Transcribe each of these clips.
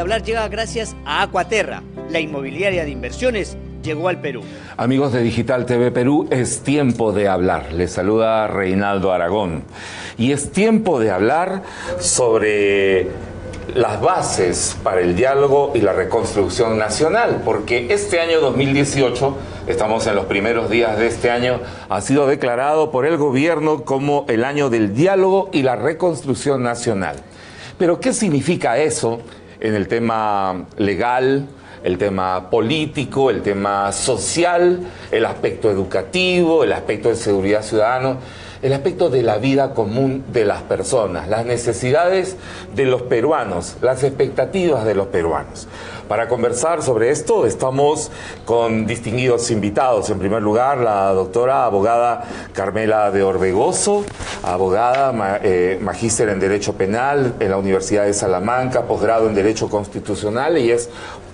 Hablar llega gracias a Aquaterra, la inmobiliaria de inversiones llegó al Perú. Amigos de Digital TV Perú, es tiempo de hablar. Les saluda Reinaldo Aragón. Y es tiempo de hablar sobre las bases para el diálogo y la reconstrucción nacional, porque este año 2018, estamos en los primeros días de este año, ha sido declarado por el gobierno como el año del diálogo y la reconstrucción nacional. Pero ¿qué significa eso en el tema legal, el tema político, el tema social, el aspecto educativo, el aspecto de seguridad ciudadana, el aspecto de la vida común de las personas, las necesidades de los peruanos, las expectativas de los peruanos? Para conversar sobre esto estamos con distinguidos invitados. En primer lugar, la doctora abogada Carmela de Orbegoso, abogada, magíster en Derecho Penal en la Universidad de Salamanca, posgrado en Derecho Constitucional, y es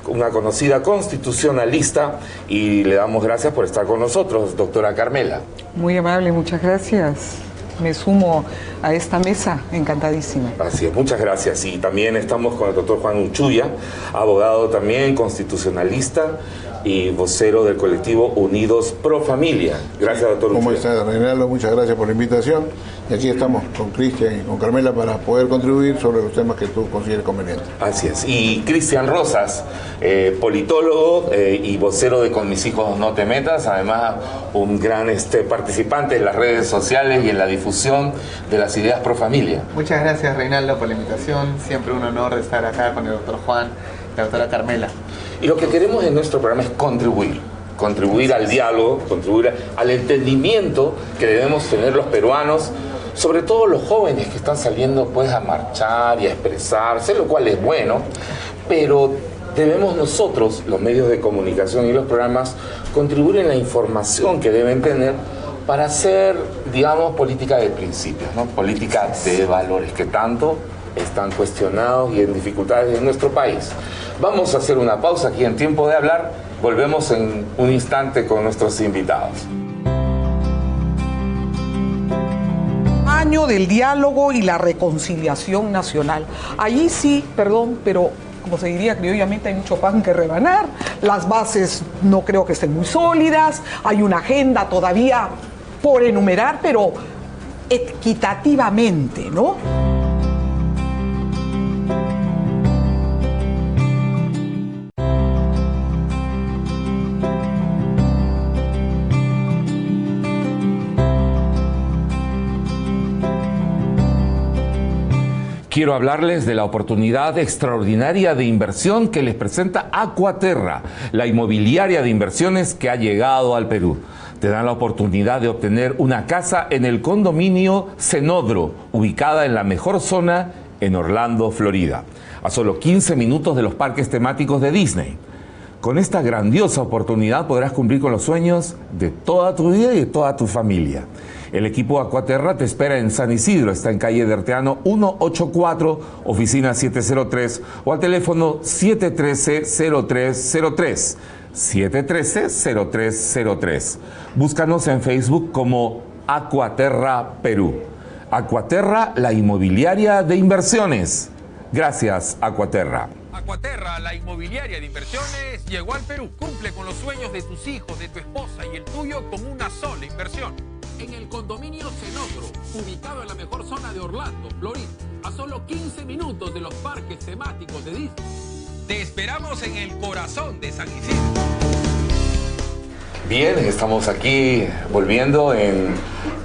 una conocida constitucionalista, y le damos gracias por estar con nosotros, doctora Carmela. Muy amable, muchas gracias. Me sumo a esta mesa, encantadísima. Así es, muchas gracias. Y también estamos con el doctor Juan Uchuya, abogado también, constitucionalista y vocero del colectivo Unidos Pro Familia. Gracias, doctor Uchuya. ¿Cómo está, Reinaldo? Muchas gracias por la invitación. Y aquí estamos con Cristian y con Carmela para poder contribuir sobre los temas que tú consideres convenientes. Así es. Y Cristian Rosas, politólogo y vocero de Con Mis Hijos No Te Metas, además un gran participante en las redes sociales y en la difusión de las ideas pro familia. Muchas gracias, Reinaldo, por la invitación. Siempre un honor de estar acá con el doctor Juan y la doctora Carmela. Y lo que queremos en nuestro programa es contribuir al diálogo, contribuir al entendimiento que debemos tener los peruanos, sobre todo los jóvenes que están saliendo pues a marchar y a expresarse, lo cual es bueno, pero debemos nosotros, los medios de comunicación y los programas, contribuir en la información que deben tener para hacer, digamos, política de principios, ¿no? Política de valores que tanto están cuestionados y en dificultades en nuestro país. Vamos a hacer una pausa aquí en Tiempo de Hablar. Volvemos en un instante con nuestros invitados. Año del diálogo y la reconciliación nacional. Allí sí, perdón, pero como se diría criollamente, hay mucho pan que rebanar. Las bases no creo que estén muy sólidas. Hay una agenda todavía por enumerar, pero equitativamente, ¿no? Quiero hablarles de la oportunidad extraordinaria de inversión que les presenta Aquaterra, la inmobiliaria de inversiones que ha llegado al Perú. Te dan la oportunidad de obtener una casa en el condominio Cenodro, ubicada en la mejor zona en Orlando, Florida, a solo 15 minutos de los parques temáticos de Disney. Con esta grandiosa oportunidad podrás cumplir con los sueños de toda tu vida y de toda tu familia. El equipo Aquaterra te espera en San Isidro, está en calle de Arteano 184, oficina 703, o al teléfono 713-0303. 713-0303. Búscanos en Facebook como Aquaterra Perú. Aquaterra, la inmobiliaria de inversiones. Gracias, Aquaterra. Aquaterra, la inmobiliaria de inversiones, llegó al Perú. Cumple con los sueños de tus hijos, de tu esposa y el tuyo con una sola inversión. En el condominio Cenodro, ubicado en la mejor zona de Orlando, Florida, a solo 15 minutos de los parques temáticos de Disney. Te esperamos en el corazón de San Isidro. Bien, estamos aquí volviendo en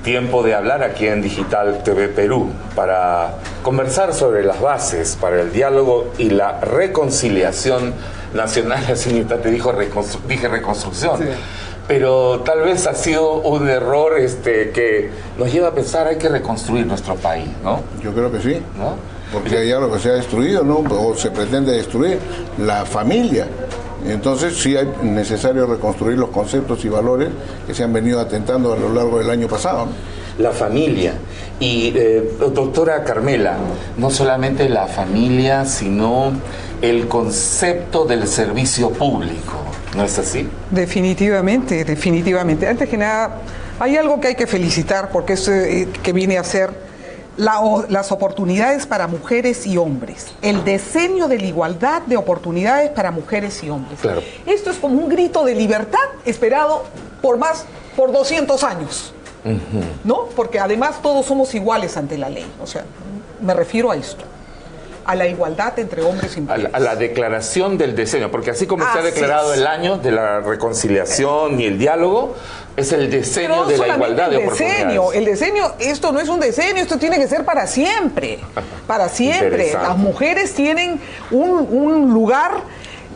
Tiempo de Hablar aquí en Digital TV Perú para conversar sobre las bases para el diálogo y la reconciliación nacional. La señorita te dijo dije reconstrucción. Sí. Pero tal vez ha sido un error que nos lleva a pensar hay que reconstruir nuestro país, ¿no? Yo creo que sí, ¿no? Porque allá lo que se ha destruido, ¿no? O se pretende destruir la familia. Entonces sí es necesario reconstruir los conceptos y valores que se han venido atentando a lo largo del año pasado, ¿no? La familia. Y doctora Carmela, no solamente la familia, sino el concepto del servicio público, ¿no es así? Definitivamente, definitivamente. Antes que nada, hay algo que hay que felicitar, porque es que viene a ser las oportunidades para mujeres y hombres, el diseño de la igualdad de oportunidades para mujeres y hombres. Claro. Esto es como un grito de libertad esperado por 200 años, ¿no? Porque además todos somos iguales ante la ley, o sea, me refiero a esto, a la igualdad entre hombres y mujeres. A la declaración del diseño, porque así como se ha declarado el año de la reconciliación y el diálogo, es el diseño de la igualdad de oportunidades. El diseño, esto no es un diseño, esto tiene que ser para siempre, para siempre. Las mujeres tienen un lugar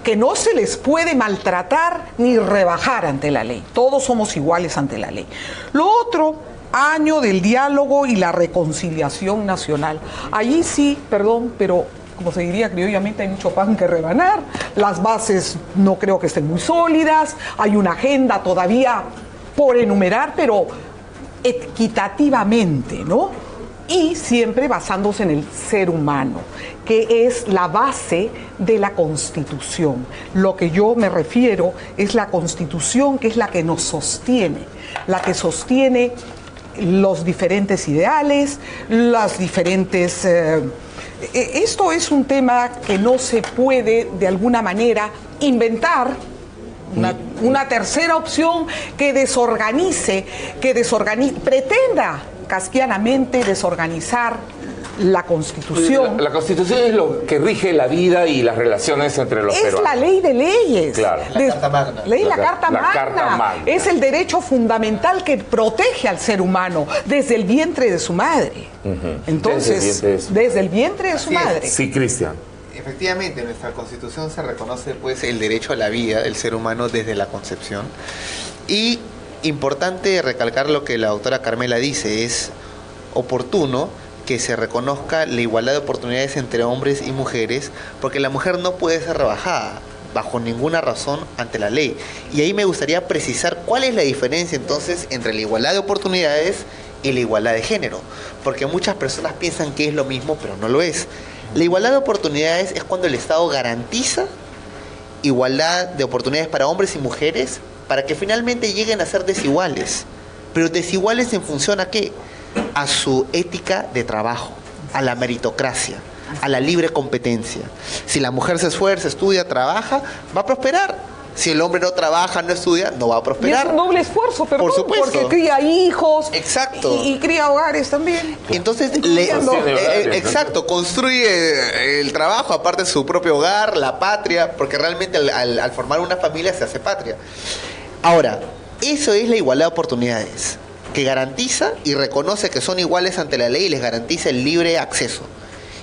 que no se les puede maltratar ni rebajar ante la ley. Todos somos iguales ante la ley. Lo otro, año del diálogo y la reconciliación nacional. Allí sí, perdón, pero como se diría criollamente, hay mucho pan que rebanar. Las bases no creo que estén muy sólidas. Hay una agenda todavía por enumerar, pero equitativamente, ¿no? Y siempre basándose en el ser humano, que es la base de la Constitución. Lo que yo me refiero es la Constitución, que es la que nos sostiene, la que sostiene los diferentes ideales, las diferentes... esto es un tema que no se puede, de alguna manera, inventar. Una tercera opción que pretenda casquianamente desorganizar la Constitución. La Constitución es lo que rige la vida y las relaciones entre los peruanos. Es la ley de leyes. Claro. La Carta Magna. La Carta Magna. Es el derecho fundamental que protege al ser humano desde el vientre de su madre. Entonces, desde el vientre de su madre. Sí, Cristian. Efectivamente, en nuestra Constitución se reconoce pues el derecho a la vida del ser humano desde la concepción. Y importante recalcar lo que la doctora Carmela dice, es oportuno que se reconozca la igualdad de oportunidades entre hombres y mujeres, porque la mujer no puede ser rebajada bajo ninguna razón ante la ley. Y ahí me gustaría precisar cuál es la diferencia entonces entre la igualdad de oportunidades y la igualdad de género, porque muchas personas piensan que es lo mismo, pero no lo es. La igualdad de oportunidades es cuando el Estado garantiza igualdad de oportunidades para hombres y mujeres para que finalmente lleguen a ser desiguales. Pero desiguales en función a ¿qué? A su ética de trabajo, a la meritocracia, a la libre competencia. Si la mujer se esfuerza, estudia, trabaja, va a prosperar. Si el hombre no trabaja, no estudia, no va a prosperar. Y es un doble esfuerzo, perdón, por supuesto, porque cría hijos. Exacto. Y cría hogares también. Entonces, exacto, construye el trabajo, aparte de su propio hogar, la patria, porque realmente al formar una familia se hace patria. Ahora, eso es la igualdad de oportunidades, que garantiza y reconoce que son iguales ante la ley y les garantiza el libre acceso.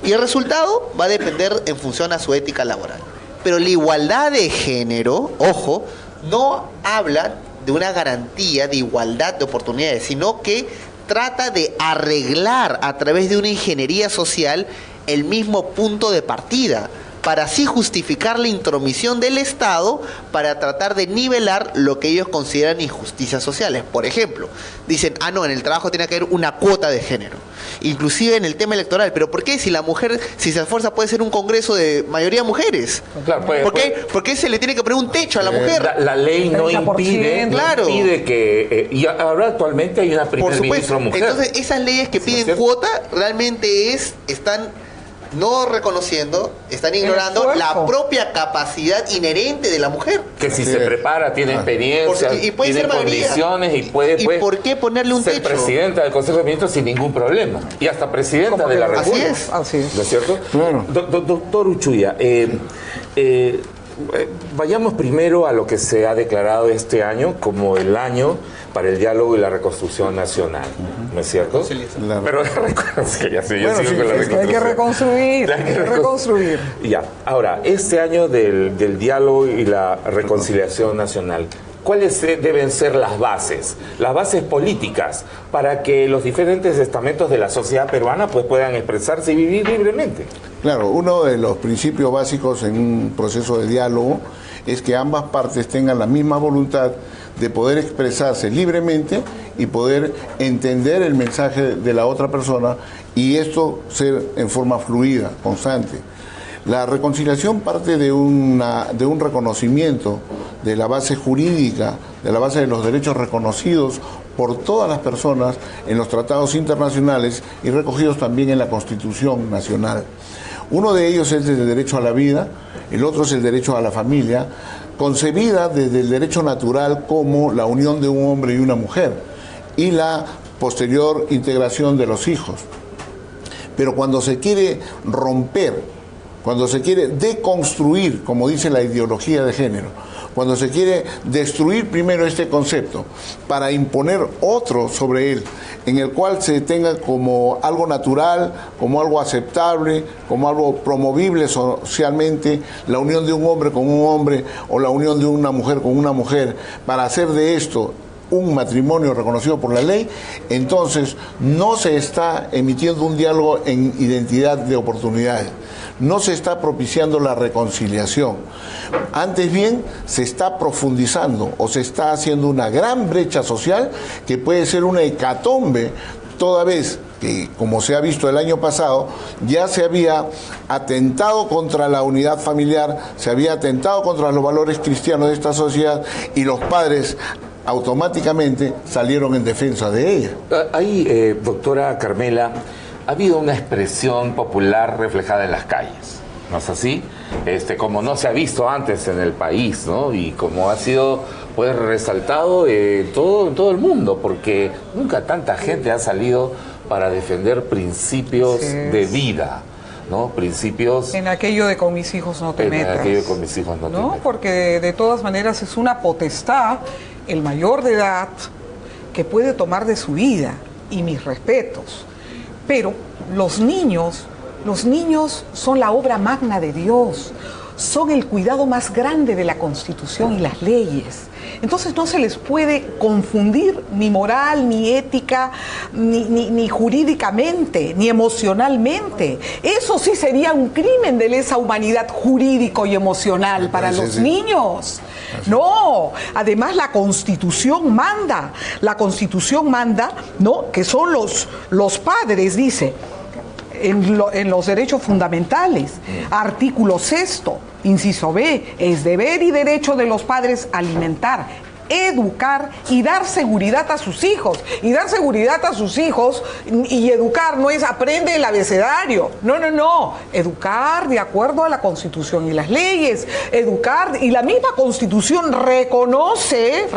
Y el resultado va a depender en función a su ética laboral. Pero la igualdad de género, ojo, no habla de una garantía de igualdad de oportunidades, sino que trata de arreglar a través de una ingeniería social el mismo punto de partida, para así justificar la intromisión del Estado para tratar de nivelar lo que ellos consideran injusticias sociales. Por ejemplo, dicen, no, en el trabajo tiene que haber una cuota de género, inclusive en el tema electoral. ¿Pero por qué? Si la mujer, si se esfuerza, puede ser un congreso de mayoría mujeres. Claro, ¿Por qué se le tiene que poner un techo a la mujer? La ley no impide, que... y ahora actualmente hay una primer ministra mujer. Entonces, esas leyes que piden cuota realmente están no reconociendo, están ignorando la propia capacidad inherente de la mujer. Que si se prepara, tiene experiencia, y puede tiene ser condiciones y puede ¿Y por qué ponerle un ser techo? presidenta del Consejo de Ministros sin ningún problema. Y hasta presidenta de la República. Así es. ¿No es cierto? Claro. Doctor Uchuya, vayamos primero a lo que se ha declarado este año como el año para el diálogo y la reconstrucción nacional, ¿no es cierto? Pero hay que reconstruir. Ya, ahora, este año del diálogo y la reconciliación nacional, ¿cuáles deben ser las bases políticas para que los diferentes estamentos de la sociedad peruana pues puedan expresarse y vivir libremente? Claro, uno de los principios básicos en un proceso de diálogo es que ambas partes tengan la misma voluntad de poder expresarse libremente y poder entender el mensaje de la otra persona y esto ser en forma fluida, constante. La reconciliación parte de un reconocimiento de la base jurídica, de la base de los derechos reconocidos por todas las personas en los tratados internacionales y recogidos también en la Constitución Nacional. Uno de ellos es el derecho a la vida, el otro es el derecho a la familia, concebida desde el derecho natural como la unión de un hombre y una mujer y la posterior integración de los hijos. Pero cuando se quiere romper, cuando se quiere deconstruir, como dice la ideología de género, cuando se quiere destruir primero este concepto para imponer otro sobre él, en el cual se tenga como algo natural, como algo aceptable, como algo promovible socialmente, la unión de un hombre con un hombre o la unión de una mujer con una mujer, para hacer de esto un matrimonio reconocido por la ley, entonces no se está emitiendo un diálogo en identidad de oportunidades, no se está propiciando la reconciliación. Antes bien, se está profundizando o se está haciendo una gran brecha social que puede ser una hecatombe, toda vez que, como se ha visto el año pasado, ya se había atentado contra la unidad familiar, se había atentado contra los valores cristianos de esta sociedad y los padres automáticamente salieron en defensa de ella. Ahí, doctora Carmela, ha habido una expresión popular reflejada en las calles, ¿no es así? Como no se ha visto antes en el país, ¿no? Y como ha sido pues resaltado en todo el mundo, porque nunca tanta gente ha salido para defender principios de vida, ¿no? Principios... En aquello de con mis hijos no te metas. En aquello de con mis hijos no te metas. Porque de todas maneras es una potestad el mayor de edad que puede tomar de su vida, y mis respetos. Pero los niños son la obra magna de Dios, son el cuidado más grande de la Constitución y las leyes. Entonces no se les puede confundir ni moral, ni ética, ni jurídicamente, ni emocionalmente. Eso sí sería un crimen de lesa humanidad jurídico y emocional para los niños. No, además la Constitución manda, ¿no? Que son los padres, dice, en los derechos fundamentales, artículo 6, inciso B, es deber y derecho de los padres alimentar, educar y dar seguridad a sus hijos. Y dar seguridad a sus hijos y educar no es aprende el abecedario. No. Educar de acuerdo a la Constitución y las leyes. Educar, y la misma Constitución reconoce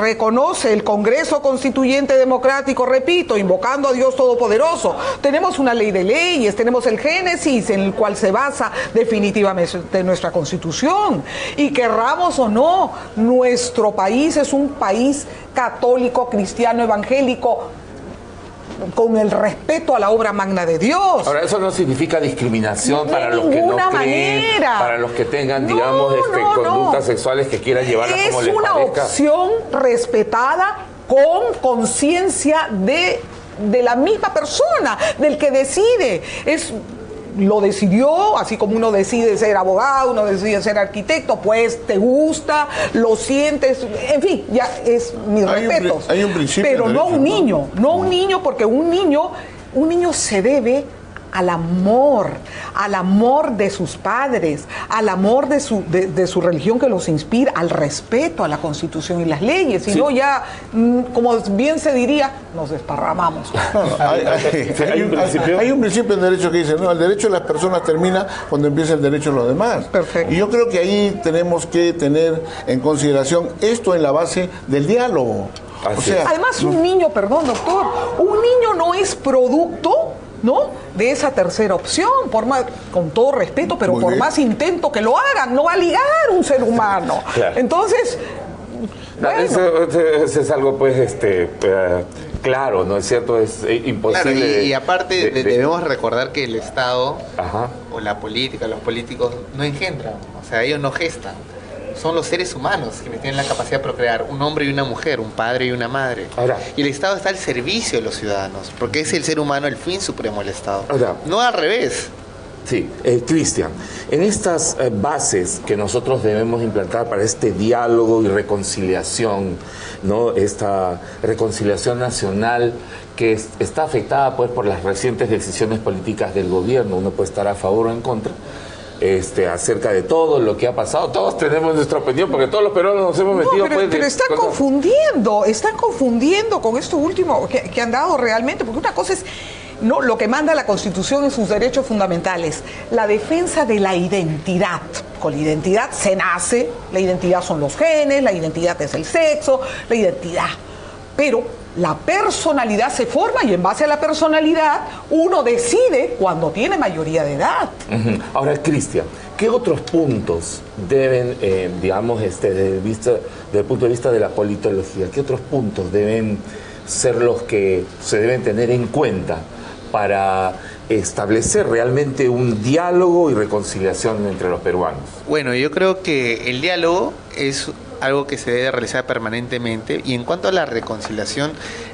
el Congreso Constituyente Democrático, repito, invocando a Dios Todopoderoso. Tenemos una ley de leyes, tenemos el Génesis en el cual se basa definitivamente nuestra Constitución. Y querramos o no, nuestro país es un país católico, cristiano, evangélico, con el respeto a la obra magna de Dios. Ahora, eso no significa discriminación para los que no creen, para los que tengan, digamos, conductas sexuales que quieran llevarlas como les parezca. Es una opción respetada con conciencia de la misma persona, del que decide. Lo decidió, así como uno decide ser abogado, uno decide ser arquitecto, pues te gusta, lo sientes, en fin, ya es mis respetos. Hay un principio. Pero no un niño, porque un niño se debe al amor de sus padres, al amor de su religión que los inspira, al respeto a la Constitución y las leyes, si no ya, como bien se diría, nos desparramamos. Hay un principio en derecho que dice, no, el derecho de las personas termina cuando empieza el derecho de los demás. Perfecto. Y yo creo que ahí tenemos que tener en consideración esto en la base del diálogo. Además, un niño, perdón, doctor, un niño no es producto, ¿no?, de esa tercera opción, con todo respeto, pero por más intento que lo hagan, no va a ligar un ser humano. Claro. Entonces, bueno. Eso es algo, pues, claro, ¿no es cierto? Es imposible. Claro, y aparte debemos recordar que el Estado, Ajá, o la política, los políticos no engendran, o sea, ellos no gestan. Son los seres humanos quienes tienen la capacidad de procrear, un hombre y una mujer, un padre y una madre. Ahora, y el Estado está al servicio de los ciudadanos, porque es el ser humano el fin supremo del Estado. Ahora, no al revés. Sí, Cristian, en estas bases que nosotros debemos implantar para este diálogo y reconciliación, ¿no?, esta reconciliación nacional que está afectada, pues, por las recientes decisiones políticas del gobierno, uno puede estar a favor o en contra. acerca de todo lo que ha pasado. Todos tenemos nuestra opinión, porque todos los peruanos nos hemos metido. No, pero están confundiendo con esto último que han dado realmente, porque una cosa es lo que manda la Constitución en sus derechos fundamentales, la defensa de la identidad. Con la identidad se nace, la identidad son los genes, la identidad es el sexo, la identidad. Pero la personalidad se forma y en base a la personalidad uno decide cuando tiene mayoría de edad. Ahora, Cristian, ¿qué otros puntos deben, desde el punto de vista de la politología, qué otros puntos deben ser los que se deben tener en cuenta para establecer realmente un diálogo y reconciliación entre los peruanos? Bueno, yo creo que el diálogo es algo que se debe realizar permanentemente, y en cuanto a la reconciliación,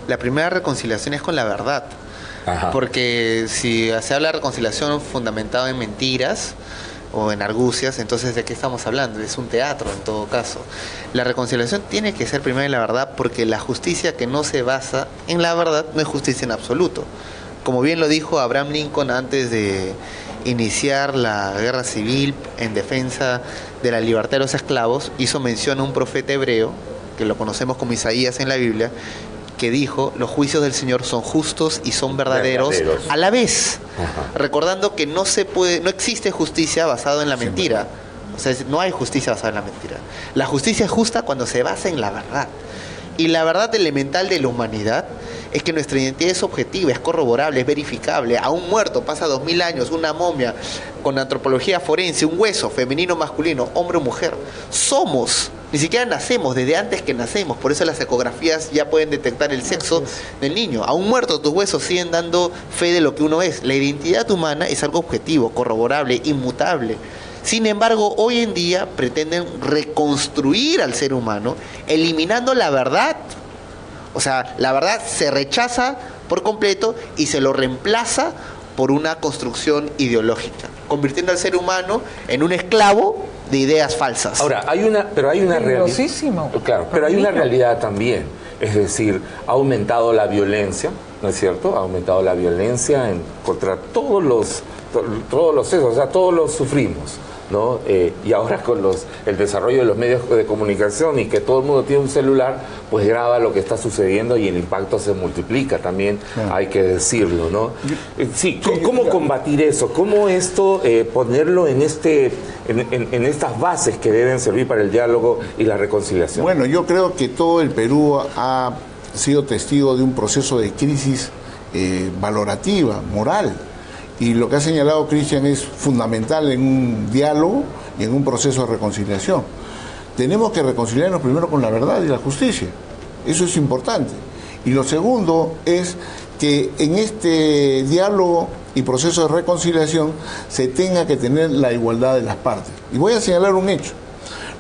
la primera reconciliación es con la verdad. Ajá. Porque si se habla de reconciliación fundamentada en mentiras o en argucias, entonces ¿de qué estamos hablando? Es un teatro en todo caso. La reconciliación tiene que ser primero en la verdad, porque la justicia que no se basa en la verdad no es justicia en absoluto. Como bien lo dijo Abraham Lincoln antes de iniciar la guerra civil en defensa de la libertad de los esclavos, hizo mención a un profeta hebreo, que lo conocemos como Isaías en la Biblia, que dijo: los juicios del Señor son justos y son verdaderos a la vez. Ajá. Recordando que no existe justicia basada en la mentira. O sea, no hay justicia basada en la mentira. La justicia es justa cuando se basa en la verdad. Y la verdad elemental de la humanidad es que nuestra identidad es objetiva, es corroborable, es verificable. A un muerto pasa 2000 años, una momia con antropología forense, un hueso femenino, masculino, hombre o mujer. Somos, ni siquiera nacemos, desde antes que nacemos. Por eso las ecografías ya pueden detectar el sexo del niño. A un muerto tus huesos siguen dando fe de lo que uno es. La identidad humana es algo objetivo, corroborable, inmutable. Sin embargo, hoy en día pretenden reconstruir al ser humano eliminando la verdad. O sea, la verdad se rechaza por completo y se lo reemplaza por una construcción ideológica, convirtiendo al ser humano en un esclavo de ideas falsas. Ahora, hay una realidad. Claro, pero hay una realidad también. Es decir, ha aumentado la violencia, ¿no es cierto? Ha aumentado la violencia contra todos los sexos, o sea, todos los sufrimos, ¿no? Y ahora con el desarrollo de los medios de comunicación y que todo el mundo tiene un celular, pues graba lo que está sucediendo y el impacto se multiplica también, hay que decirlo, ¿no? Sí, ¿cómo combatir eso? ¿Cómo esto ponerlo en estas bases que deben servir para el diálogo y la reconciliación? Bueno, yo creo que todo el Perú ha sido testigo de un proceso de crisis valorativa, moral. Y lo que ha señalado Cristian es fundamental en un diálogo y en un proceso de reconciliación. Tenemos que reconciliarnos primero con la verdad y la justicia. Eso es importante. Y lo segundo es que en este diálogo y proceso de reconciliación se tenga que tener la igualdad de las partes. Y voy a señalar un hecho.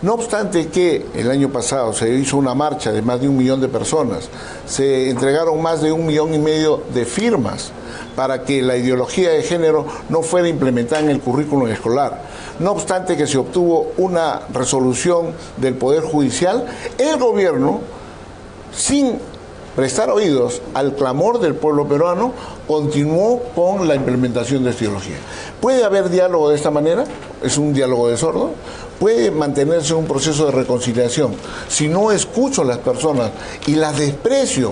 No obstante que el año pasado se hizo una marcha de más de 1 millón de personas, se entregaron más de 1,5 millones de firmas para que la ideología de género no fuera implementada en el currículum escolar. No obstante que se obtuvo una resolución del Poder Judicial, el gobierno, sin prestar oídos al clamor del pueblo peruano, continuó con la implementación de esta ideología. ¿Puede haber diálogo de esta manera? ¿Es un diálogo de sordo? ¿Puede mantenerse un proceso de reconciliación si no escucho a las personas y las desprecio?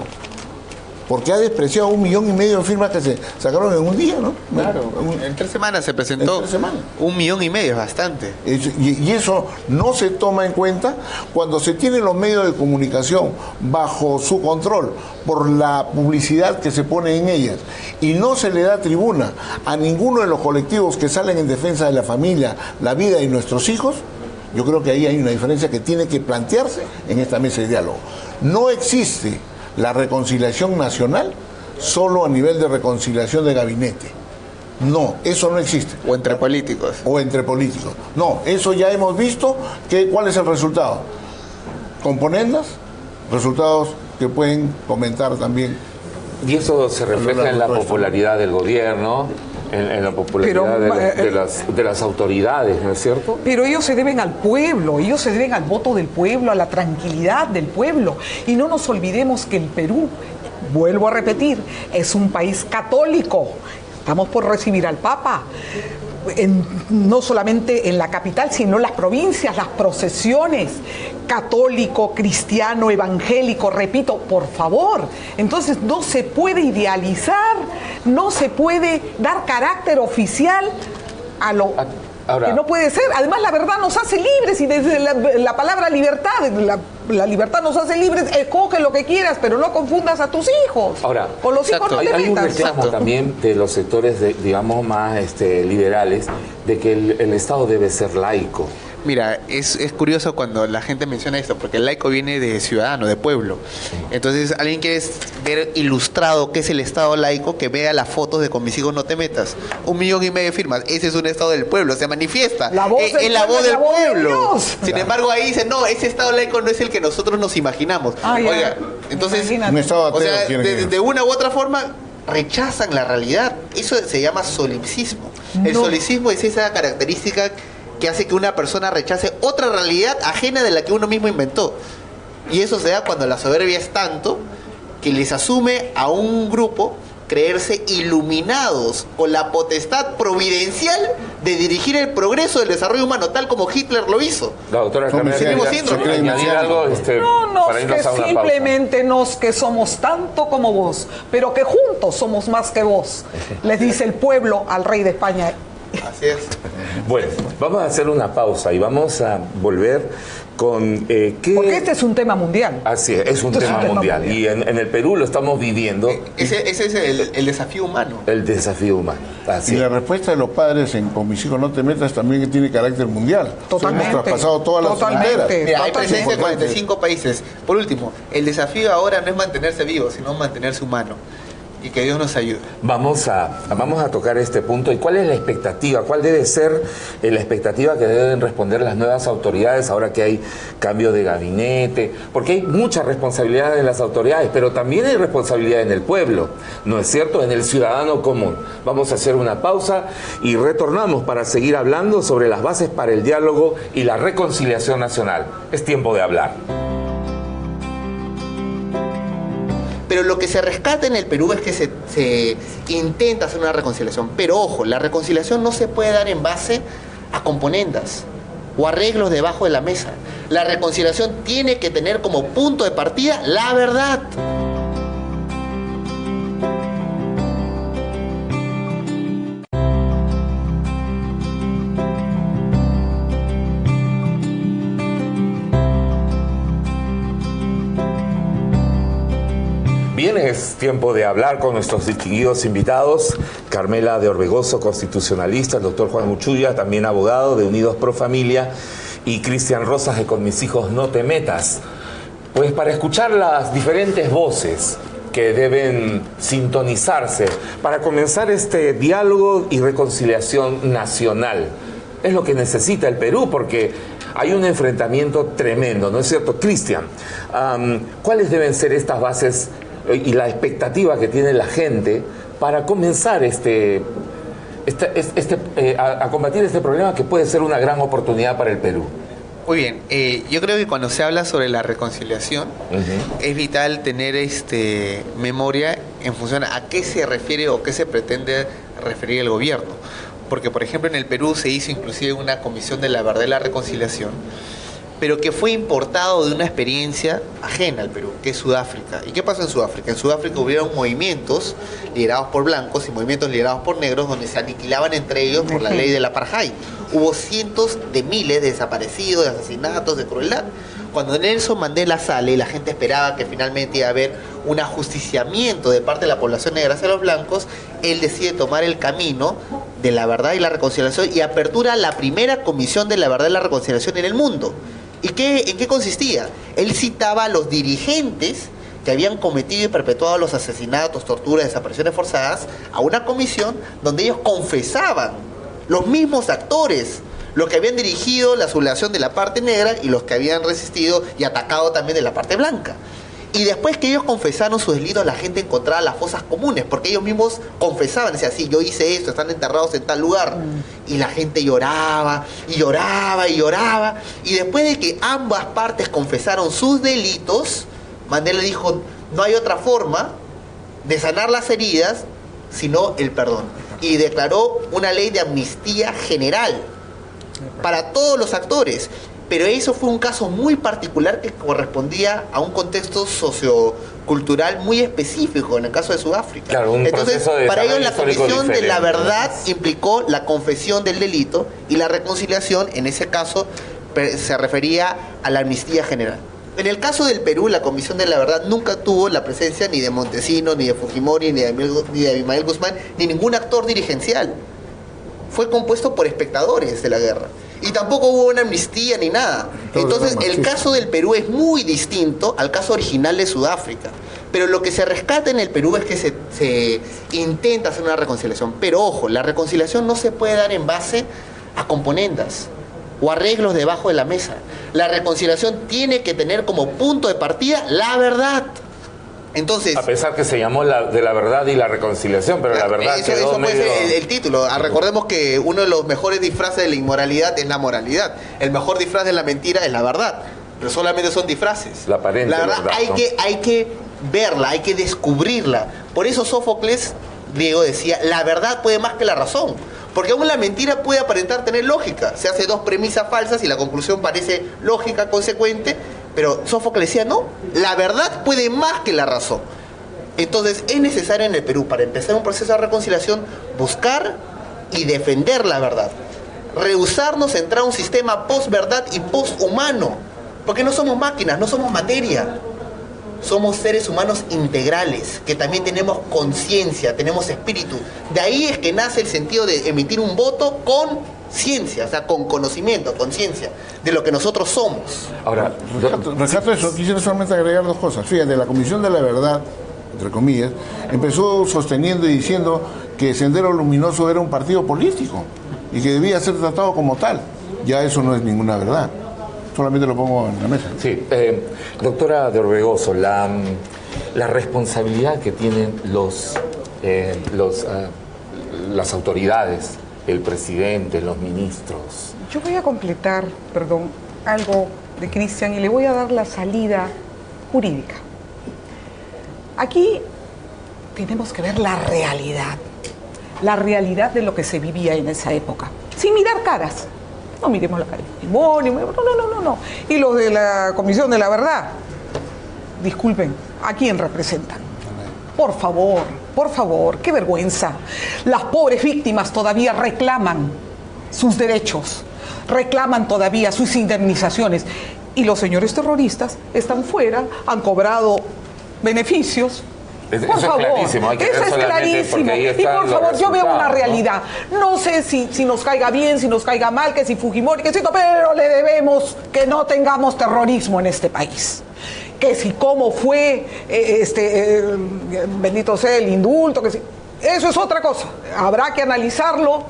Porque ha despreciado 1,5 millones de firmas que se sacaron en un día, ¿no? Claro, en 3 semanas se presentó. 1,5 millones es bastante. Y eso no se toma en cuenta cuando se tienen los medios de comunicación bajo su control por la publicidad que se pone en ellas y no se le da tribuna a ninguno de los colectivos que salen en defensa de la familia, la vida y nuestros hijos. Yo creo que ahí hay una diferencia que tiene que plantearse en esta mesa de diálogo. No existe la reconciliación nacional solo a nivel de reconciliación de gabinete. No, eso no existe. O entre políticos. O entre políticos. No, eso ya hemos visto. ¿Cuál es el resultado? Componendas, resultados que pueden comentar también. Y eso se refleja en la popularidad del gobierno, en la popularidad de las autoridades, ¿no es cierto? Pero ellos se deben al pueblo, ellos se deben al voto del pueblo, a la tranquilidad del pueblo. Y no nos olvidemos que el Perú, vuelvo a repetir, es un país católico. Estamos por recibir al Papa. no solamente en la capital, sino en las provincias, las procesiones, católico, cristiano, evangélico, repito, por favor. Entonces no se puede idealizar, no se puede dar carácter oficial a lo Ahora, que no puede ser. Además, la verdad nos hace libres, y desde la palabra libertad, la libertad nos hace libres. Escoge lo que quieras, pero no confundas a tus hijos. Ahora, con los hijos no te hay un metas. reclamo también de los sectores, digamos, más liberales, de que el Estado debe ser laico. Mira, es curioso cuando la gente menciona esto, porque el laico viene de ciudadano, de pueblo. Entonces, alguien quiere ver ilustrado qué es el Estado laico, que vea las fotos de Con mis hijos no te metas. 1,5 millones de firmas. Ese es un Estado del pueblo, se manifiesta. La voz Es la voz del pueblo. Dios. Sin embargo, ahí dice, no, ese Estado laico no es el que nosotros nos imaginamos. Oiga, entonces, un Estado ateo, o sea, tiene de una u otra forma, rechazan la realidad. Eso se llama solipsismo. El solipsismo es esa característica que hace que una persona rechace otra realidad ajena de la que uno mismo inventó. Y eso se da cuando la soberbia es tanto que les asume a un grupo creerse iluminados con la potestad providencial de dirigir el progreso del desarrollo humano, tal como Hitler lo hizo. La doctora Carmela, seguimos siendo, ¿no? añadir algo No, para irnos que a una simplemente nos que somos tanto como vos, pero que juntos somos más que vos, les dice el pueblo al rey de España. Así es. Bueno, vamos a hacer una pausa y vamos a volver con... Porque este es un tema mundial. Así es un tema mundial. Y en el Perú lo estamos viviendo. Ese es el desafío humano. El desafío humano. Así Y la es. respuesta de los padres en Con mis hijos no te metas también tiene carácter mundial. Totalmente. Hemos traspasado todas las fronteras. Mira, hay Totalmente. presencia de 45 países. Por último, el desafío ahora no es mantenerse vivo, sino mantenerse humano. Y que Dios nos ayude. Vamos a tocar este punto. ¿Y cuál es la expectativa? ¿Cuál debe ser la expectativa que deben responder las nuevas autoridades ahora que hay cambio de gabinete? Porque hay mucha responsabilidad en las autoridades, pero también hay responsabilidad en el pueblo, ¿no es cierto? En el ciudadano común. Vamos a hacer una pausa y retornamos para seguir hablando sobre las bases para el diálogo y la reconciliación nacional. Es tiempo de hablar. Pero lo que se rescata en el Perú es que se intenta hacer una reconciliación. Pero ojo, la reconciliación no se puede dar en base a componendas o arreglos debajo de la mesa. La reconciliación tiene que tener como punto de partida la verdad. Bien, es tiempo de hablar con nuestros distinguidos invitados. Carmela de Orbegoso, constitucionalista, el doctor Juan Uchuya, también abogado de Unidos Pro Familia, y Cristian Rosas de Con mis hijos no te metas. Pues para escuchar las diferentes voces que deben sintonizarse para comenzar este diálogo y reconciliación nacional. Es lo que necesita el Perú, porque hay un enfrentamiento tremendo, ¿no es cierto? Cristian, ¿cuáles deben ser estas bases y la expectativa que tiene la gente para comenzar a combatir este problema que puede ser una gran oportunidad para el Perú? Muy bien, yo creo que cuando se habla sobre la reconciliación, es vital tener memoria en función a qué se refiere o qué se pretende referir el gobierno. Porque, por ejemplo, en el Perú se hizo inclusive una comisión de la verdad y la reconciliación, pero que fue importado de una experiencia ajena al Perú, que es Sudáfrica. ¿Y qué pasó en Sudáfrica? En Sudáfrica hubieron movimientos liderados por blancos y movimientos liderados por negros, donde se aniquilaban entre ellos por la ley del apartheid. Hubo cientos de miles de desaparecidos, de asesinatos, de crueldad. Cuando Nelson Mandela sale y la gente esperaba que finalmente iba a haber un ajusticiamiento de parte de la población negra hacia los blancos, él decide tomar el camino de la verdad y la reconciliación y apertura la primera comisión de la verdad y la reconciliación en el mundo. ¿Y en qué consistía? Él citaba a los dirigentes que habían cometido y perpetuado los asesinatos, torturas, desapariciones forzadas a una comisión donde ellos confesaban, los mismos actores, los que habían dirigido la sublevación de la parte negra y los que habían resistido y atacado también de la parte blanca. Y después que ellos confesaron sus delitos, la gente encontraba las fosas comunes, porque ellos mismos confesaban, decían, sí, yo hice esto, están enterrados en tal lugar. Y la gente lloraba, y lloraba, y lloraba. Y después de que ambas partes confesaron sus delitos, Mandela dijo, no hay otra forma de sanar las heridas, sino el perdón. y declaró una ley de amnistía general para todos los actores. Pero eso fue un caso muy particular que correspondía a un contexto sociocultural muy específico, en el caso de Sudáfrica. Claro, entonces, para ellos la Comisión de la Verdad implicó la confesión del delito y la reconciliación, en ese caso, se refería a la amnistía general. En el caso del Perú, la Comisión de la Verdad nunca tuvo la presencia ni de Montesinos, ni de Fujimori, ni de Abimael Guzmán, ni ningún actor dirigencial. Fue compuesto por espectadores de la guerra. Y tampoco hubo una amnistía ni nada. Entonces, el caso del Perú es muy distinto al caso original de Sudáfrica. Pero lo que se rescata en el Perú es que se intenta hacer una reconciliación. Pero ojo, la reconciliación no se puede dar en base a componendas o arreglos debajo de la mesa. La reconciliación tiene que tener como punto de partida la verdad. Entonces, a pesar que se llamó de la verdad y la reconciliación, pero la verdad eso quedó puede medio... ser el título. Recordemos que uno de los mejores disfraces de la inmoralidad es la moralidad. El mejor disfraz de la mentira es la verdad. Pero solamente son disfraces. La aparente verdad, verdad, ¿no? hay que verla, hay que descubrirla. Por eso Sófocles, griego, decía, la verdad puede más que la razón. Porque aún la mentira puede aparentar tener lógica. Se hace dos premisas falsas y la conclusión parece lógica, consecuente. Pero Sófocles decía, no, la verdad puede más que la razón. Entonces es necesario en el Perú, para empezar un proceso de reconciliación, buscar y defender la verdad. Rehusarnos a entrar a un sistema post-verdad y post-humano. Porque no somos máquinas, no somos materia. Somos seres humanos integrales, que también tenemos conciencia, tenemos espíritu. De ahí es que nace el sentido de emitir un voto con ciencia, o sea, con conocimiento, conciencia de lo que nosotros somos. Ahora, rescato eso, quisiera solamente agregar dos cosas. Fíjate, la Comisión de la Verdad, entre comillas, empezó sosteniendo y diciendo que Sendero Luminoso era un partido político y que debía ser tratado como tal. Ya eso no es ninguna verdad. Solamente lo pongo en la mesa. Sí, doctora de Orbegoso, la responsabilidad que tienen las autoridades, el presidente, los ministros. Yo voy a completar, algo de Cristian y le voy a dar la salida jurídica. Aquí tenemos que ver la realidad de lo que se vivía en esa época, sin mirar caras. No miremos la cara de Fujimori, no. Y los de la Comisión de la Verdad, disculpen, ¿a quién representan? Por favor, qué vergüenza. Las pobres víctimas todavía reclaman sus derechos, reclaman todavía sus indemnizaciones. Y los señores terroristas están fuera, han cobrado beneficios. Por favor, clarísimo, hay que eso es clarísimo. Y por favor, yo veo una realidad. No sé si nos caiga bien, si nos caiga mal, que si Fujimori, que si no, pero le debemos que no tengamos terrorismo en este país. Que si cómo fue, bendito sea el indulto, que si, eso es otra cosa. Habrá que analizarlo.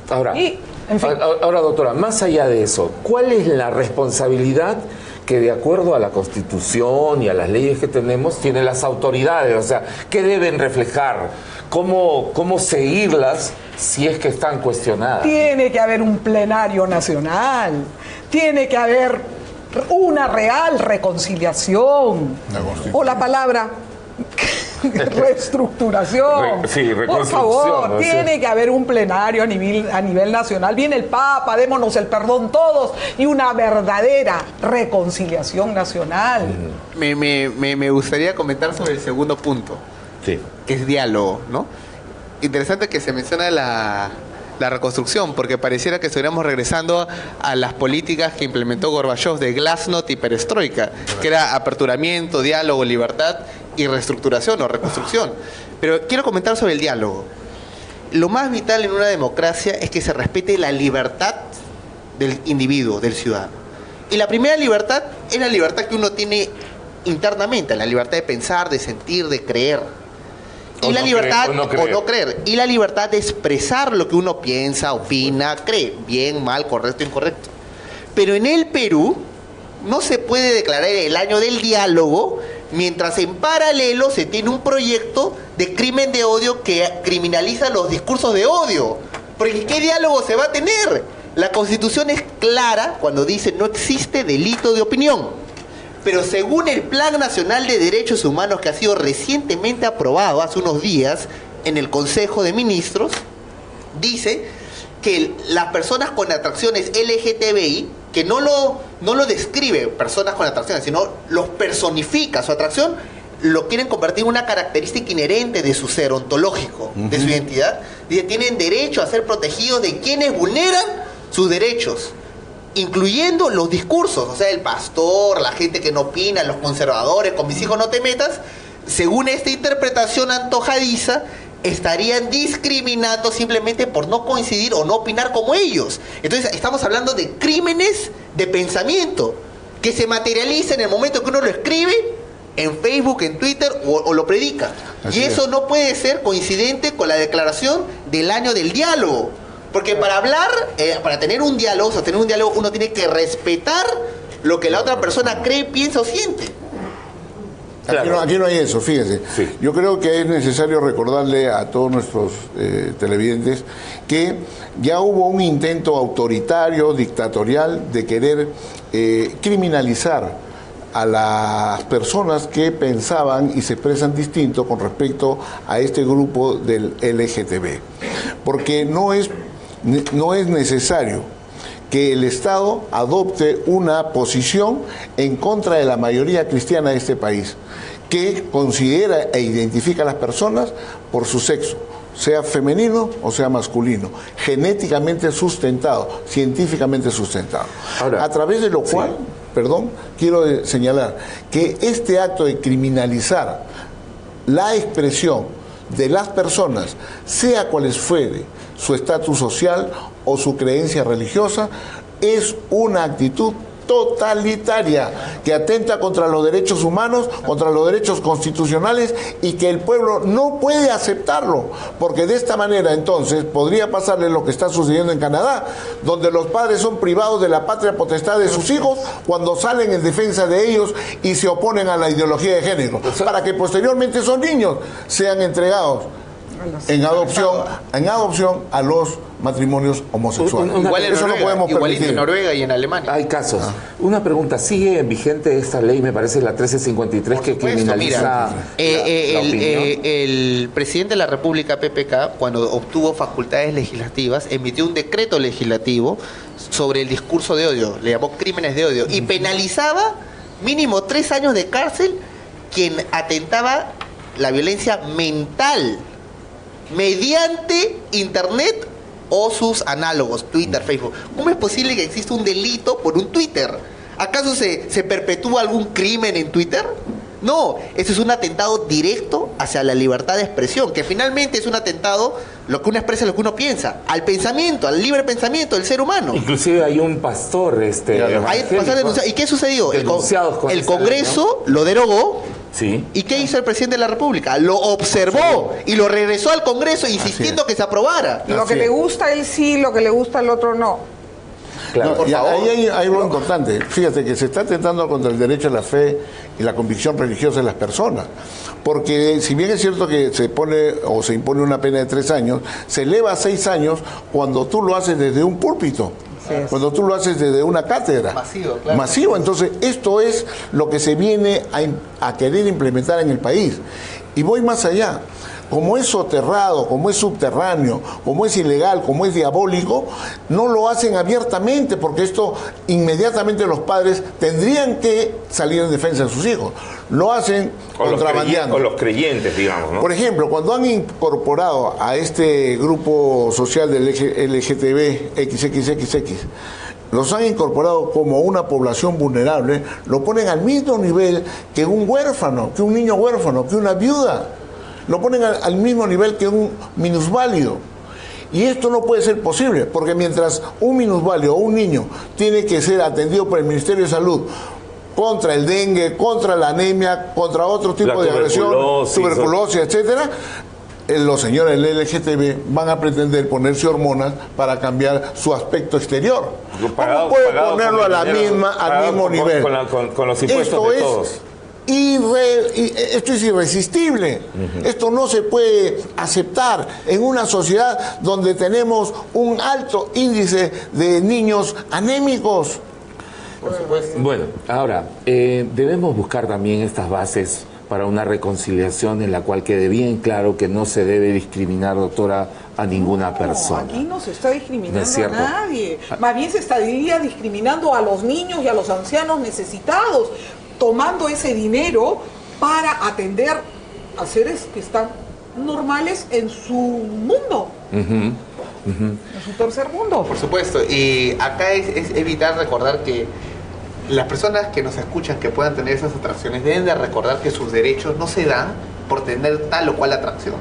Ahora, y, en fin. ahora, doctora, más allá de eso, ¿cuál es la responsabilidad que de acuerdo a la Constitución y a las leyes que tenemos tienen las autoridades? O sea, ¿qué deben reflejar? ¿Cómo seguirlas si es que están cuestionadas? Tiene que haber un plenario nacional, tiene que haber una real reconciliación, o la palabra reestructuración. Sí, por favor, ¿no? Tiene que haber un plenario a nivel nacional. Viene el Papa, démonos el perdón todos y una verdadera reconciliación nacional. Me gustaría comentar sobre el segundo punto, sí, que es diálogo, ¿no? Interesante que se menciona la reconstrucción, porque pareciera que estuviéramos regresando a las políticas que implementó Gorbachov de Glasnost y Perestroika, que era aperturamiento, diálogo, libertad y reestructuración o reconstrucción. Pero quiero comentar sobre el diálogo. Lo más vital en una democracia es que se respete la libertad del individuo, del ciudadano. Y la primera libertad es la libertad que uno tiene internamente, la libertad de pensar, de sentir, de creer. Y la libertad, o no creer. Y la libertad de expresar lo que uno piensa, opina, cree. Bien, mal, correcto, incorrecto. Pero en el Perú no se puede declarar el año del diálogo mientras en paralelo se tiene un proyecto de crimen de odio que criminaliza los discursos de odio. Porque ¿qué diálogo se va a tener? La Constitución es clara cuando dice no existe delito de opinión. Pero según el Plan Nacional de Derechos Humanos que ha sido recientemente aprobado hace unos días en el Consejo de Ministros, dice que las personas con atracciones LGTBI, que no lo describe personas con atracciones, sino los personifica, su atracción lo quieren convertir en una característica inherente de su ser ontológico, de su identidad. Dice, tienen derecho a ser protegidos de quienes vulneran sus derechos, incluyendo los discursos, o sea, el pastor, la gente que no opina, los conservadores, con mis hijos no te metas. Según esta interpretación antojadiza, estarían discriminando simplemente por no coincidir o no opinar como ellos. Entonces estamos hablando de crímenes de pensamiento que se materializan en el momento que uno lo escribe en Facebook, en Twitter o lo predica. Así y eso no puede ser coincidente con la declaración del año del diálogo. Porque para hablar, para tener un diálogo, sostener un diálogo, uno tiene que respetar lo que la otra persona cree, piensa o siente. Claro. Aquí no hay eso, fíjense. Sí. Yo creo que es necesario recordarle a todos nuestros televidentes que ya hubo un intento autoritario, dictatorial, de querer criminalizar a las personas que pensaban y se expresan distinto con respecto a este grupo del LGTB. Porque no es necesario que el Estado adopte una posición en contra de la mayoría cristiana de este país, que considera e identifica a las personas por su sexo, sea femenino o sea masculino, genéticamente sustentado, científicamente sustentado. Ahora, a través de lo cual, quiero señalar que este acto de criminalizar la expresión de las personas, sea cual fuere su estatus social o su creencia religiosa, es una actitud totalitaria que atenta contra los derechos humanos, contra los derechos constitucionales, y que el pueblo no puede aceptarlo, porque de esta manera entonces podría pasarle lo que está sucediendo en Canadá, donde los padres son privados de la patria potestad de sus hijos cuando salen en defensa de ellos y se oponen a la ideología de género, para que posteriormente esos niños sean entregados en adopción a los matrimonios homosexuales. Igual en Noruega, igualito en Noruega y en Alemania. Hay casos. Una pregunta, ¿sigue vigente esta ley? Me parece la 1353 que criminaliza la opinión. El presidente de la República, PPK, cuando obtuvo facultades legislativas, emitió un decreto legislativo sobre el discurso de odio, le llamó crímenes de odio, y penalizaba mínimo 3 años de cárcel quien atentaba la violencia mental mediante internet o sus análogos, Twitter, Facebook. ¿Cómo es posible que exista un delito por un Twitter? ¿Acaso se perpetúa algún crimen en Twitter? No, eso es un atentado directo hacia la libertad de expresión, que finalmente es un atentado, lo que uno expresa, lo que uno piensa, al pensamiento, al libre pensamiento del ser humano. Inclusive hay un pastor, ¿y qué sucedió? El Congreso lo derogó. Sí. ¿Y qué hizo el presidente de la República? Lo observó y lo regresó al Congreso insistiendo que se aprobara. Lo que le gusta a él sí, lo que le gusta al otro no. Claro, por favor. Ahí hay algo importante. Fíjate que se está atentando contra el derecho a la fe y la convicción religiosa de las personas. Porque si bien es cierto que se pone o se impone una pena de 3 años, se eleva a 6 años cuando tú lo haces desde un púlpito. Cuando tú lo haces desde una cátedra. Masivo, claro. Masivo. Entonces, esto es lo que se viene a querer implementar en el país. Y voy más allá. Como es soterrado, como es subterráneo, como es ilegal, como es diabólico, no lo hacen abiertamente, porque esto inmediatamente los padres tendrían que salir en defensa de sus hijos. Lo hacen contrabandeando. Con los creyentes, digamos, ¿no? Por ejemplo, cuando han incorporado a este grupo social del LGTB XXXX, los han incorporado como una población vulnerable, lo ponen al mismo nivel que un huérfano, que un niño huérfano, que una viuda. Lo ponen al mismo nivel que un minusválido. Y esto no puede ser posible, porque mientras un minusválido o un niño tiene que ser atendido por el Ministerio de Salud contra el dengue, contra la anemia, contra otro tipo de agresión, tuberculosis, etcétera, los señores del LGTB van a pretender ponerse hormonas para cambiar su aspecto exterior. ¿Cómo puede ponerlo al mismo nivel? Con los impuestos de todos. Esto es irresistible. Esto no se puede aceptar en una sociedad donde tenemos un alto índice de niños anémicos. Por supuesto. Bueno, ahora, debemos buscar también estas bases para una reconciliación en la cual quede bien claro que no se debe discriminar, doctora, a ninguna persona. Aquí no se está discriminando ¿No es cierto? a nadie. Más bien se estaría discriminando a los niños y a los ancianos necesitados, tomando ese dinero para atender a seres que están normales en su mundo. En su tercer mundo. Por supuesto, y acá es evitar recordar que las personas que nos escuchan que puedan tener esas atracciones deben de recordar que sus derechos no se dan por tener tal o cual atracción.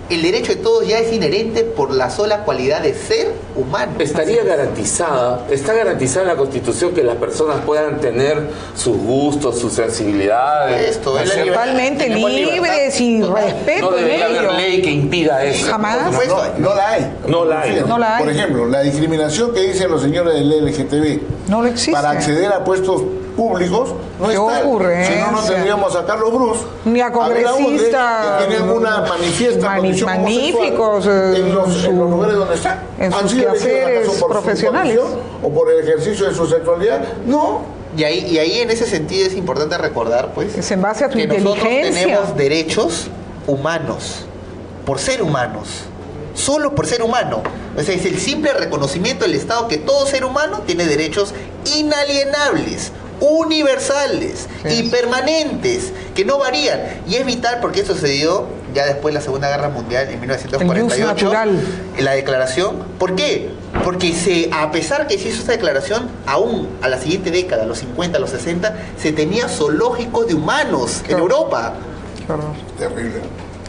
El derecho de todos ya es inherente por la sola cualidad de ser humano. Está garantizada en la Constitución que las personas puedan tener sus gustos, sus sensibilidades. Esto es totalmente libres y respeto No en debería haber ello. ley que impida eso. Jamás. Por supuesto. No la hay. No la hay. No la hay. Por ejemplo, la discriminación que dicen los señores del LGTB No lo existe. para acceder a puestos públicos no Qué es tal. ocurrencia. Si no, no tendríamos a Carlos Bruce, Ni a congresistas que tienen una manifiesta condición magníficos homosexual en los lugares donde están. en sus ¿Han sido elegidos quehaceres acaso por su profesionales? condición o por el ejercicio de su sexualidad? No. Y ahí en ese sentido es importante recordar, pues, Es en base a tu que nosotros inteligencia. tenemos derechos humanos, por ser humanos, solo por ser humano. O sea, es el simple reconocimiento del Estado que todo ser humano tiene derechos inalienables, universales y permanentes, que no varían. Y es vital porque eso sucedió ya después de la Segunda Guerra Mundial en 1948, El jus natural. en la declaración. ¿Por qué? Porque a pesar que se hizo esta declaración, aún a la siguiente década, a los 50, a los 60, se tenía zoológicos de humanos en Europa. Qué horror. Terrible.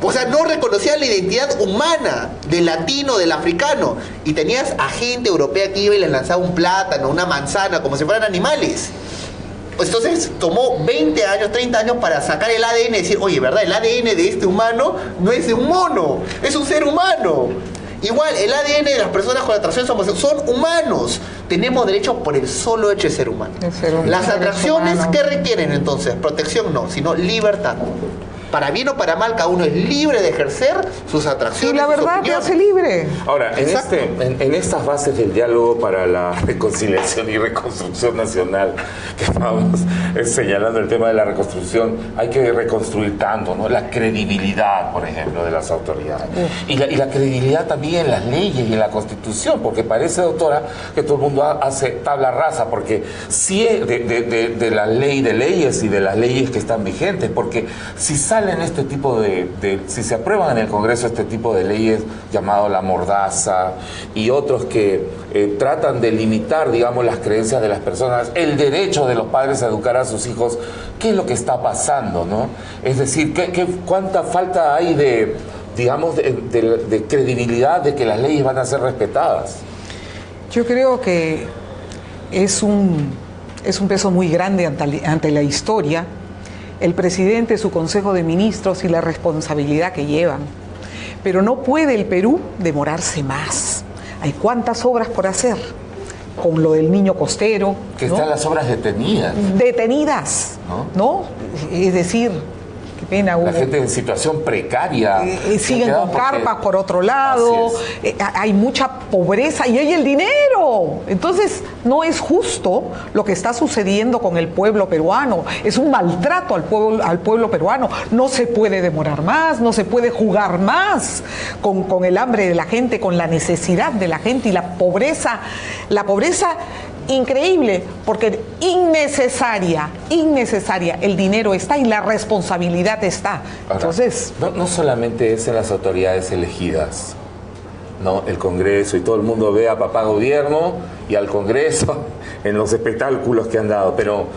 O sea, no reconocían la identidad humana del latino, del africano. Y tenías a gente europea que iba y les lanzaba un plátano, una manzana, como si fueran animales. Entonces tomó 20 años, 30 años para sacar el ADN y decir, oye, ¿verdad? El ADN de este humano no es de un mono, es un ser humano. Igual, el ADN de las personas con atracciones homosexuales son humanos. Tenemos derecho por el solo hecho de ser humano. De ser un Las ser atracciones, humano. ¿qué requieren entonces? Protección no, sino libertad. Para bien o para mal, cada uno es libre de ejercer sus atracciones. Y la sus verdad te opiniones. hace libre. Ahora, Exacto. en estas bases del diálogo para la reconciliación y reconstrucción nacional, que estábamos señalando el tema de la reconstrucción, hay que reconstruir tanto, ¿no? La credibilidad, por ejemplo, de las autoridades. Y la credibilidad también en las leyes y en la Constitución, porque parece, doctora, que todo el mundo hace tabla rasa, porque sí de la ley de leyes y de las leyes que están vigentes, porque si salen este tipo si se aprueban en el Congreso este tipo de leyes llamado la mordaza y otros que tratan de limitar, digamos, las creencias de las personas, el derecho de los padres a educar a sus hijos, ¿qué es lo que está pasando, no? Es decir, ¿cuánta falta hay de credibilidad de que las leyes van a ser respetadas? Yo creo que es un peso muy grande ante la historia, el presidente, su consejo de ministros y la responsabilidad que llevan. Pero no puede el Perú demorarse más. Hay cuántas obras por hacer, con lo del niño costero. Que ¿no? están las obras detenidas. Detenidas, ¿no? Es decir, qué pena, Hugo. La gente en situación precaria. Siguen con carpas por otro lado, hay mucha pobreza y hay el dinero. Entonces no es justo lo que está sucediendo con el pueblo peruano. Es un maltrato al pueblo peruano. No se puede demorar más, no se puede jugar más con el hambre de la gente, con la necesidad de la gente y la pobreza. La pobreza increíble, porque innecesaria, el dinero está y la responsabilidad está. Ahora, Entonces, no solamente es en las autoridades elegidas, ¿no? El Congreso y todo el mundo ve a papá gobierno y al Congreso en los espectáculos que han dado, pero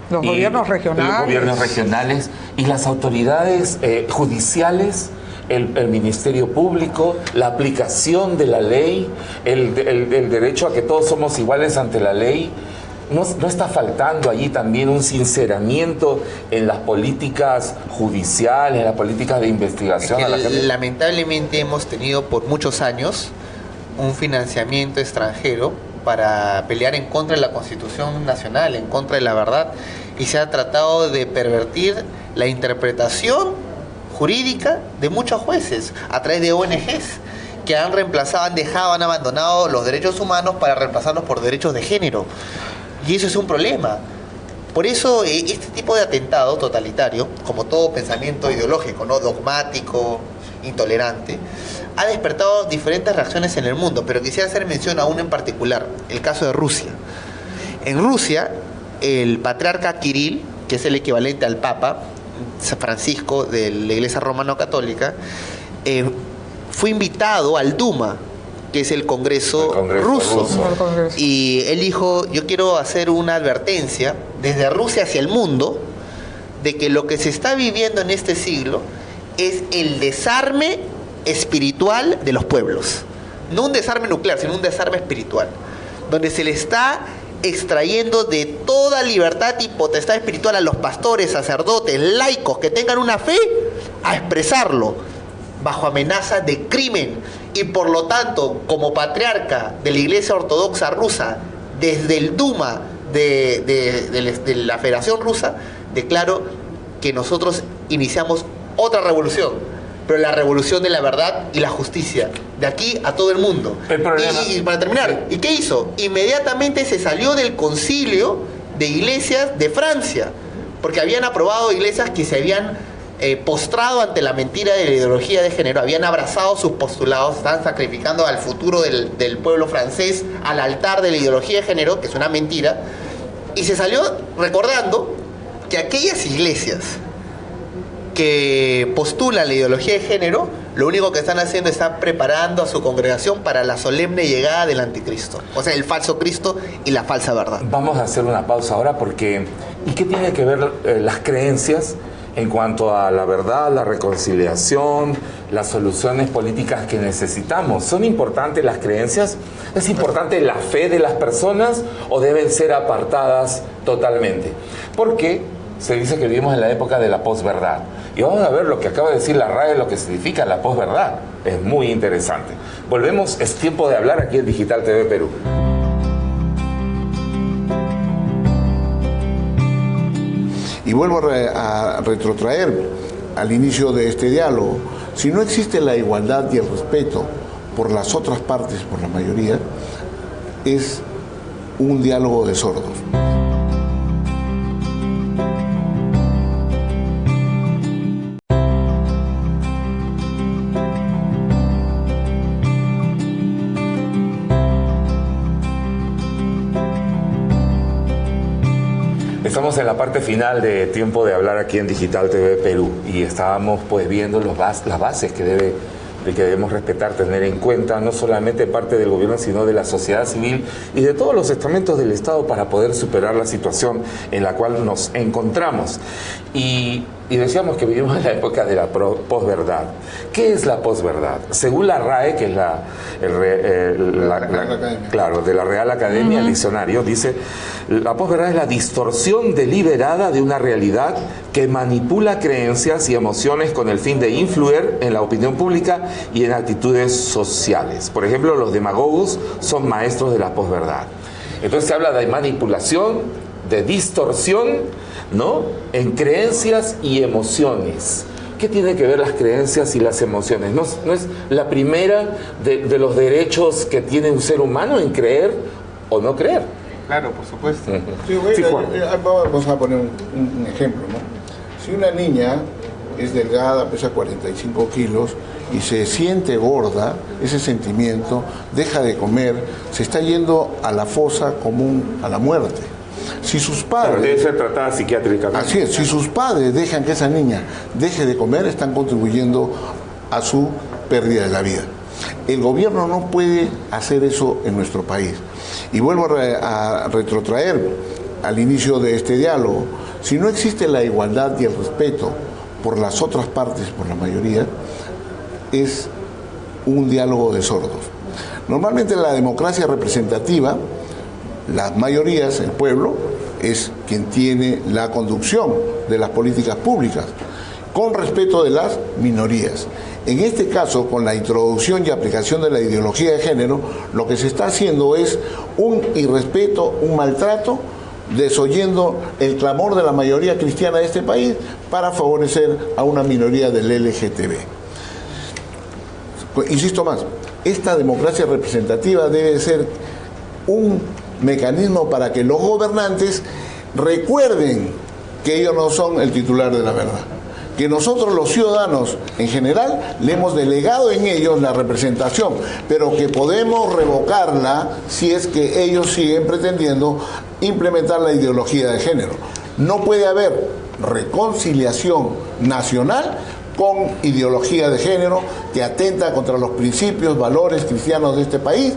los gobiernos regionales. Los gobiernos regionales y las autoridades judiciales, el Ministerio Público, la aplicación de la ley, el derecho a que todos somos iguales ante la ley. ¿No está faltando allí también un sinceramiento en las políticas judiciales, en las políticas de investigación? Es que lamentablemente hemos tenido por muchos años un financiamiento extranjero para pelear en contra de la Constitución Nacional, en contra de la verdad, y se ha tratado de pervertir la interpretación jurídica de muchos jueces a través de ONGs que han abandonado los derechos humanos para reemplazarlos por derechos de género. Y eso es un problema. Por eso este tipo de atentado totalitario, como todo pensamiento ideológico, ¿no? Dogmático, intolerante, ha despertado diferentes reacciones en el mundo, pero quisiera hacer mención a uno en particular, el caso de Rusia. En Rusia, el patriarca Kirill, que es el equivalente al Papa San Francisco de la Iglesia Romano-Católica, fue invitado al Duma, que es el Congreso ruso. Y él dijo, yo quiero hacer una advertencia desde Rusia hacia el mundo de que lo que se está viviendo en este siglo es el desarme espiritual de los pueblos. No un desarme nuclear, sino un desarme espiritual, donde se le está extrayendo de toda libertad y potestad espiritual a los pastores, sacerdotes, laicos que tengan una fe, a expresarlo bajo amenaza de crimen. Y por lo tanto, como patriarca de la Iglesia Ortodoxa rusa, desde el Duma de la Federación Rusa, declaro que nosotros iniciamos otra revolución, pero la revolución de la verdad y la justicia, de aquí a todo el mundo. Y para terminar, ¿y qué hizo? Inmediatamente se salió del concilio de iglesias de Francia, porque habían aprobado iglesias que se habían postrado ante la mentira de la ideología de género, habían abrazado sus postulados, estaban sacrificando al futuro del pueblo francés al altar de la ideología de género, que es una mentira, y se salió recordando que aquellas iglesias que postulan la ideología de género, lo único que están haciendo es estar preparando a su congregación para la solemne llegada del anticristo, o sea, el falso Cristo y la falsa verdad. Vamos a hacer una pausa ahora porque ¿y qué tiene que ver las creencias en cuanto a la verdad, la reconciliación, las soluciones políticas que necesitamos? ¿Son importantes las creencias? ¿Es importante la fe de las personas o deben ser apartadas totalmente? Porque se dice que vivimos en la época de la posverdad. Y vamos a ver lo que acaba de decir la RAE, lo que significa la posverdad. Es muy interesante. Volvemos, es tiempo de hablar aquí en Digital TV Perú. Y vuelvo a retrotraer al inicio de este diálogo. Si no existe la igualdad y el respeto por las otras partes, por la mayoría, es un diálogo de sordos. Estamos en la parte final de Tiempo de Hablar aquí en Digital TV Perú y estábamos pues viendo las bases que debemos respetar, tener en cuenta, no solamente parte del gobierno, sino de la sociedad civil y de todos los estamentos del Estado para poder superar la situación en la cual nos encontramos. Y decíamos que vivimos en la época de la posverdad. ¿Qué es la posverdad? Según la RAE, que es claro, de la Real Academia, el diccionario, dice: la posverdad es la distorsión deliberada de una realidad que manipula creencias y emociones con el fin de influir en la opinión pública y en actitudes sociales. Por ejemplo, los demagogos son maestros de la posverdad. Entonces se habla de manipulación, de distorsión, ¿no?, en creencias y emociones. ¿Qué tiene que ver las creencias y las emociones? ¿No es la primera de los derechos que tiene un ser humano en creer o no creer? Claro, por supuesto. Sí, vamos a poner un ejemplo, ¿no? Si una niña es delgada, pesa 45 kilos y se siente gorda, ese sentimiento, deja de comer, se está yendo a la fosa común, a la muerte. Si sus padres... Pero debe ser tratada psiquiátricamente. Así es, si sus padres dejan que esa niña deje de comer, están contribuyendo a su pérdida de la vida. El gobierno no puede hacer eso en nuestro país. Y vuelvo a retrotraer al inicio de este diálogo. Si no existe la igualdad y el respeto por las otras partes, por la mayoría, es un diálogo de sordos. Normalmente en la democracia representativa, las mayorías, el pueblo, es quien tiene la conducción de las políticas públicas, con respeto de las minorías. En este caso, con la introducción y aplicación de la ideología de género, lo que se está haciendo es un irrespeto, un maltrato, desoyendo el clamor de la mayoría cristiana de este país para favorecer a una minoría del LGTB. Insisto más, esta democracia representativa debe ser un mecanismo para que los gobernantes recuerden que ellos no son el titular de la verdad, que nosotros los ciudadanos en general le hemos delegado en ellos la representación, pero que podemos revocarla si es que ellos siguen pretendiendo implementar la ideología de género. No puede haber reconciliación nacional con ideología de género que atenta contra los principios, valores cristianos de este país,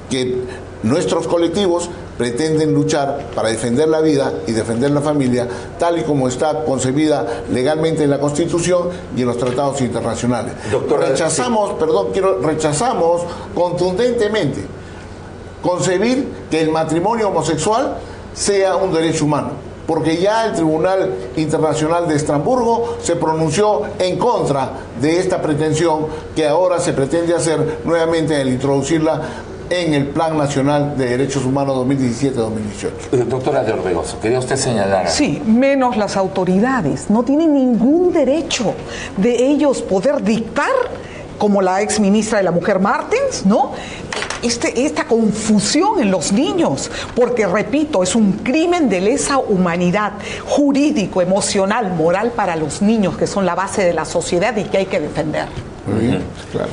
que nuestros colectivos pretenden luchar para defender la vida y defender la familia tal y como está concebida legalmente en la Constitución y en los tratados internacionales. Doctora, rechazamos contundentemente concebir que el matrimonio homosexual sea un derecho humano, porque ya el Tribunal Internacional de Estrasburgo se pronunció en contra de esta pretensión que ahora se pretende hacer nuevamente al introducirla en el Plan Nacional de Derechos Humanos 2017-2018. Doctora de Orbegoso, quería usted señalar. Sí, menos las autoridades. No tienen ningún derecho de ellos poder dictar, como la ex ministra de la Mujer Martens, ¿no? Esta confusión en los niños, porque repito, es un crimen de lesa humanidad, jurídico, emocional, moral para los niños, que son la base de la sociedad y que hay que defender. Muy bien, claro.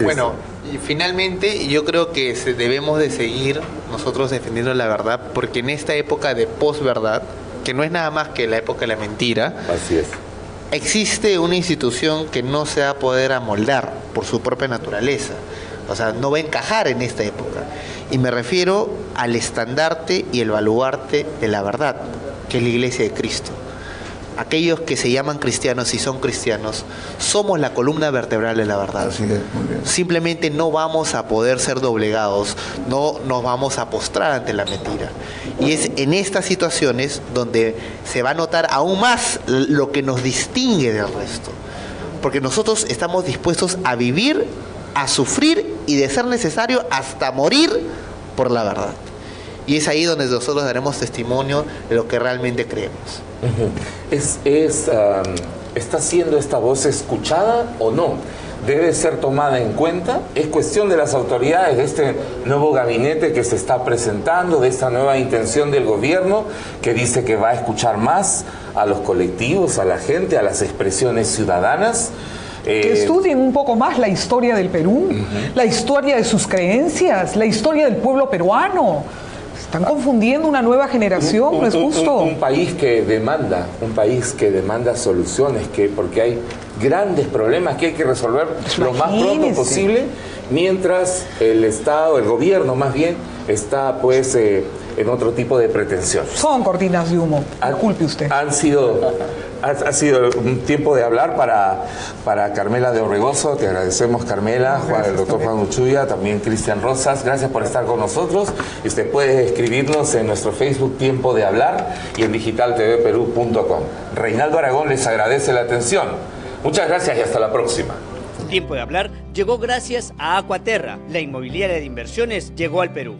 Bueno, y finalmente yo creo que debemos de seguir nosotros defendiendo la verdad, porque en esta época de posverdad, que no es nada más que la época de la mentira, Así es. existe una institución que no se va a poder amoldar por su propia naturaleza. O sea, no va a encajar en esta época. Y me refiero al estandarte y el baluarte de la verdad, que es la Iglesia de Cristo. Aquellos que se llaman cristianos y son cristianos, somos la columna vertebral de la verdad. Así es, muy bien. Simplemente no vamos a poder ser doblegados, no nos vamos a postrar ante la mentira. Y es en estas situaciones donde se va a notar aún más lo que nos distingue del resto. Porque nosotros estamos dispuestos a vivir, a sufrir y, de ser necesario, hasta morir por la verdad. Y es ahí donde nosotros daremos testimonio de lo que realmente creemos. ¿Está siendo esta voz escuchada o no? ¿Debe ser tomada en cuenta? ¿Es cuestión de las autoridades, de este nuevo gabinete que se está presentando, de esta nueva intención del gobierno que dice que va a escuchar más a los colectivos, a la gente, a las expresiones ciudadanas? Que estudien un poco más la historia del Perú, la historia de sus creencias, la historia del pueblo peruano. Están confundiendo una nueva generación, no es justo. Un país que demanda soluciones, porque hay grandes problemas que hay que resolver lo más pronto posible, mientras el Estado, el gobierno más bien, está pues en otro tipo de pretensiones. Son cortinas de humo, disculpe usted. Ha sido un tiempo de hablar para Carmela de Orbegoso. Te agradecemos, Carmela, el doctor Juan Uchuya, también Cristian Rosas. Gracias por estar con nosotros. Y usted puede escribirnos en nuestro Facebook Tiempo de Hablar y en digitaltvperú.com. Reinaldo Aragón les agradece la atención. Muchas gracias y hasta la próxima. Tiempo de Hablar llegó gracias a Aquaterra. La inmobiliaria de inversiones llegó al Perú.